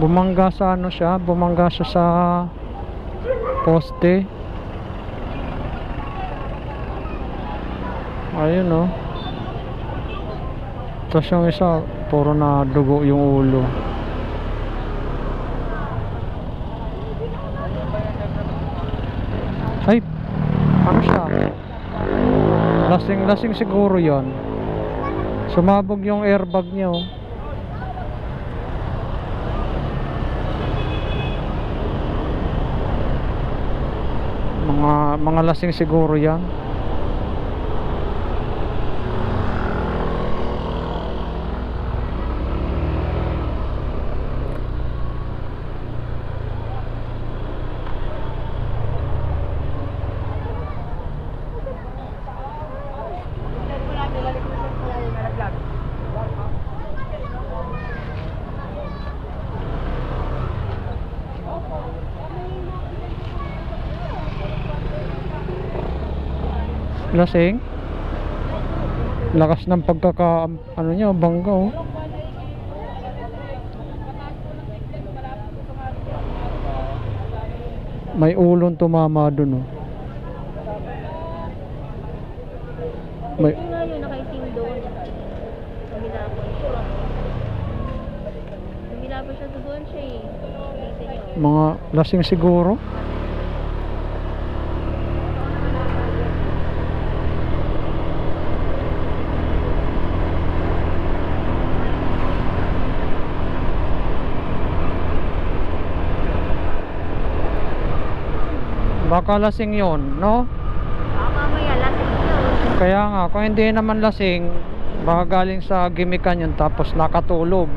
Bumangga sa ano siya, bumangga siya sa poste. Ayun oh. Tapos yung isa, puro na dugo yung ulo. Ay, ano siya? Lasing-lasing siguro yon. Sumabog yung airbag niya oh. Mga lasing siguro yan. Lasing? Lakas ng pagkaka ano niya, bangga oh. May ulong tumama dun oh. May nakaitim doon. Lumilapon siya doon siya eh. mga lasing siguro. Baka lasing yon, no? Mamaya lasing yun. Kaya nga, kung hindi naman lasing, baka galing sa gimikan yun tapos nakatulog.